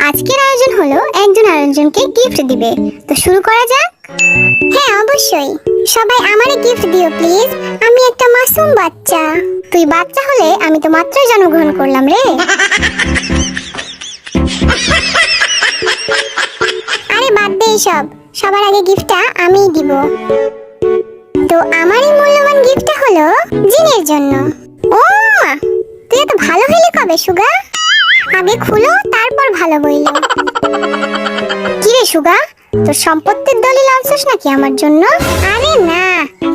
আজকের আয়োজন হলো একজন আরেকজনকে গিফট দিবে। তো শুরু করা যাক। হ্যাঁ অবশ্যই, সবাই আমারে গিফট দিও প্লিজ। আমি একটা মাসুম বাচ্চা। তুই বাচ্চা হলে আমি তো মাত্রই জন্মগ্রহণ করলাম রে। আরে বাদ দে সব, সবার আগে গিফটটা আমিই দিব। তো আমার এই মূল্যবান গিফটটা হলো জিনের জন্য। ও মা, তুই এত ভালো হলি কবে সুগা? আগে খুলো তারপর ভালো বইলো। কি রে সুগা, তোর সম্পত্তির দলিল আনছিস নাকি আমার জন্য? আরে না,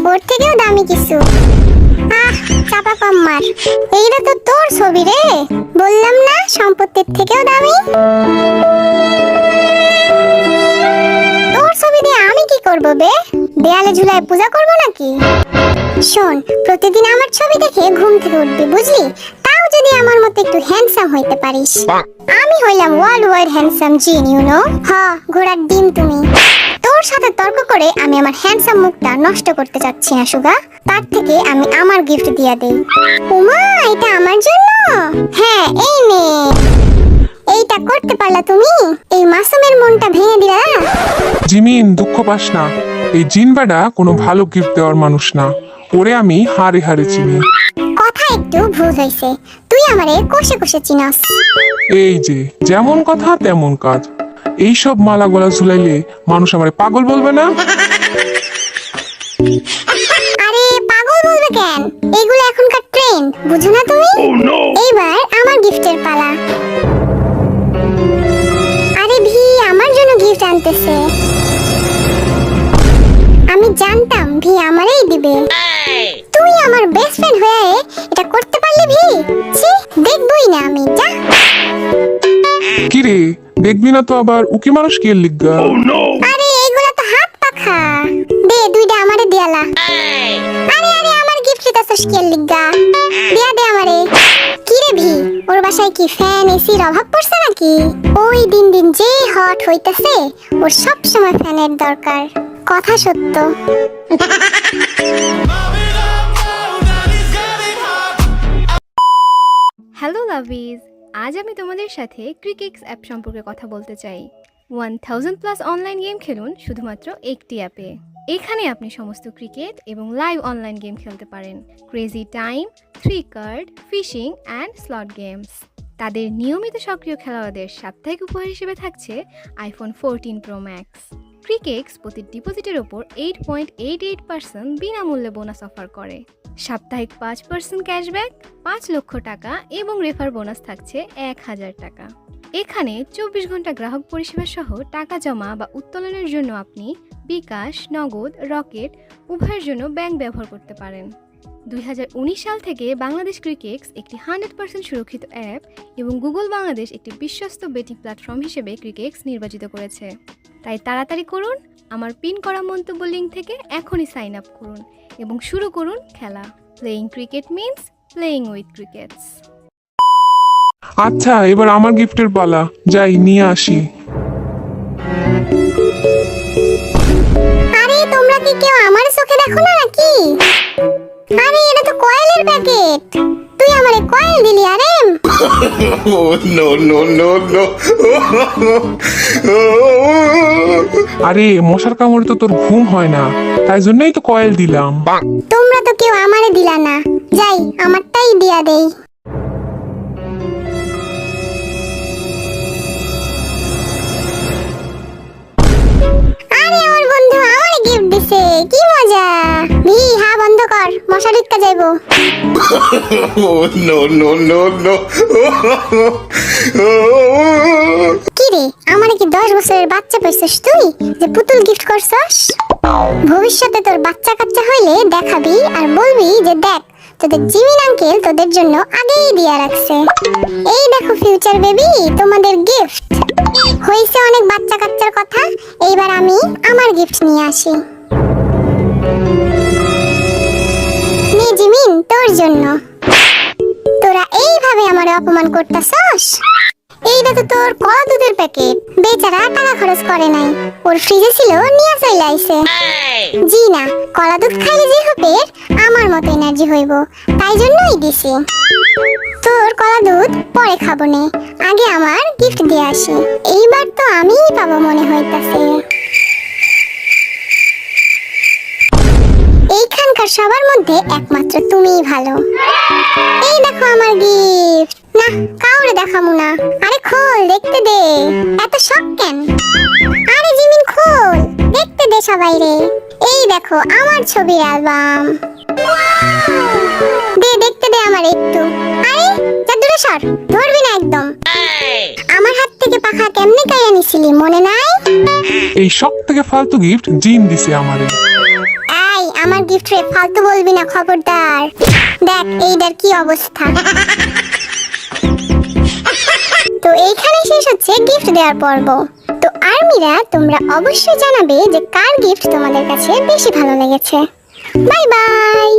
ওর থেকেও দামি কিছু। চাপা কম মার। এইটা তো তোর ছবি রে, বললাম না সম্পত্তির থেকেও দামি। তোর ছবি দিয়ে আমি কি করব বে? দেয়ালে ঝুলায় পূজা করব নাকি? শোন, প্রতিদিন আমার ছবি দেখে ঘুম থেকে উঠবি বুঝলি? তাও যদি আমার মতো একটু হ্যান্ডসাম হইতে পারিস। আমি হইলাম ওয়ার্ল্ড ওয়াইড হ্যান্ডসাম জিন, ইউ নো। ঘোড়ার ডিম তুমি। তোর সাথে তর্ক করে আমি আমার হ্যান্ডসাম মুখটা নষ্ট করতে চাচ্ছি না সুগা। তার থেকে আমি আমার গিফট দিয়া দেই। ওমা, এটা আমার জন্য? হ্যাঁ, এই নে। এইটা করতে পারলা তুমি? এই মাসুমের মনটা ভেঙে দিলা। জিমিন, দুঃখ পাস না। এই জিন বেটা কোনো ভালো গিফট দেওয়ার মানুষ না। ওরে আমি হারে হারে চিনি। কথা একটু ভুল হইছে, তুই আমারে কষে কষে চিনাস। এই যে যেমন কথা তেমন কাজ। এইসব মালা গলা ঝুলাইলে মানুষ আমারে পাগল বলবে না? আরে পাগল বলবে কেন? এগুলো এখনকার ট্রেন্ড, বুঝো না তুমি? এইবার আমার গিফটের পালা। আরে ভি আমার জন্য গিফট আনতেছে। আমি জানতাম ভি আমারই দিবে। তুই আমার বেস্ট ফ্রেন্ড হয়ে এটা করতে পারলি ভি? ছি, দেখবই না আমি, যা। কি রে, দেখবি না তো আবার উকি মানুষ কে লিগা? আরে এগুলা তো হাত পাখা। দে দুইটা আমারে দিয়ালা। আরে আরে আমার গিফট দিতাছস কে লিগা? দিয়া দে আমারে। কি রে ভি, ওর বাসায় কি ফ্যান এসির অভাব পড়ছে নাকি? ওই দিন দিন যে হট হইতাছে, ওর সব সময় ফ্যানের দরকার। কথা সত্য। হ্যালো লাভিজ, আজ আমি তোমাদের সাথে ক্রিকেক্স অ্যাপ সম্পর্কে কথা বলতে চাই। 1000+ অনলাইন গেম খেলুন শুধুমাত্র একটি অ্যাপে। এখানে আপনি সমস্ত ক্রিকেট এবং লাইভ অনলাইন গেম খেলতে পারেন। Crazy time, 3 card, fishing and slot games. তাদের নিয়মিত সক্রিয় খেলোয়াড়দের সাপ্তাহিক উপহার হিসেবে থাকছে আইফোন 14 প্রো ম্যাক্স। ক্রিকেক্স প্রতি ডিপোজিটের ওপর 8.88% বিনামূল্যে বোনাস অফার করে। সাপ্তাহিক 5% ক্যাশব্যাক, 5 লক্ষ টাকা এবং রেফার বোনাস থাকছে 1000 টাকা। এখানে 24 ঘন্টা গ্রাহক পরিষেবা সহ টাকা জমা বা উত্তোলনের জন্য আপনি বিকাশ, নগদ, রকেট উভয়ের জন্য ব্যাংক ব্যবহার করতে পারেন। 2019 সাল থেকে বাংলাদেশ ক্রিকেক্স একটি 100% সুরক্ষিত অ্যাপ এবং গুগল বাংলাদেশ একটি বিশ্বস্ত বেটিং প্ল্যাটফর্ম হিসেবে ক্রিকেক্স নির্বাচিত করেছে। তাই তাড়াতাড়ি করুন, আমার পিন করা মন্তব্য লিঙ্ক থেকে এখনই সাইন আপ করুন এবং শুরু করুন খেলা। Playing cricket means playing with crickets. আচ্ছা, এবার আমার গিফটের পালা। যাই নিয়ে আসি। আরে তোমরা কি কেউ আমার চোখে দেখো না নাকি? আরে এটা তো কয়েলের প্যাকেট। তুই আমারে কয়েল দিলি? আরে আরে মশার কামড়ে তো তোর ঘুম হয় না, তাই জন্যই তো কয়েল দিলাম। তোমরা তো কেউ আমারে দিলা না। যাই আমারটাই দিয়া দেই। আরে আমার বন্ধু আমারে গিফট দিছে, কি মজা। ভি হ্যাঁ বন্ধ কর, মশা ঢুকতে যাইবো। কি রে, আমারে কি 10 বছরের বাচ্চা পাইছিস তুই যে পুতুল গিফট করছস? ভবিষ্যতে তোর বাচ্চা কাচ্চা হইলে দেখাবি আর বলবি যে দেখ তোদের জিমিন আঙ্কেল তোদের জন্য আগেই দিয়া রাখছে। এই দেখো ফিউচার বেবি, তোমাদের গিফট। হইছে অনেক বাচ্চা কাচ্চার কথা, এইবার আমি আমার গিফট নিয়ে আসি। নে জিমিন, তোর জন্য। তোরা এইভাবে আমারে অপমান করতাছস? এইটা তো তোর কলা দুধের প্যাকেট। বেচারা টাকা খরচ করে নাই, ওর ফ্রিজে ছিল নিয়ে চলে আইছে। জি না, কলা দুধ খাইলে যে হবে আমার মতো এনার্জি হইব, তাই জন্যই দিছি। তোর কলা দুধ পরে খাবো নে, আগে আমার গিফট দিয়ে আসি। এইবার তো আমিই পাবো মনে হইতাছে। এইখানকার সবার মধ্যে একমাত্র তুমিই ভালো। এই দেখো আমার গিফট। না, কাউরে দেখামু না। আরে খোল, দেখতে দে। এত শখ কেন? আরে জিমিন খোল, দেখতে দে সবাই রে। এই দেখো আমার ছবির অ্যালবাম। দে, দেখতে দে আমার একটু। আরে যা দূরে সর, ধরবি না একদম। আমার হাত থেকে পাখা কেমনে কাইয়া নিছিলি মনে নাই? এই সব থেকে ফালতু গিফট জিন দিছে আমারে। এই আমার গিফট রে ফালতু বলবি না, খবরদার। দেখ এইটার কি অবস্থা। তো এইখানে শেষ হচ্ছে গিফট দেওয়ার পর্ব। তো আর্মিরা, তোমরা অবশ্যই জানাবে যে কার গিফট তোমাদের কাছে বেশি ভালো লেগেছে। Bye bye.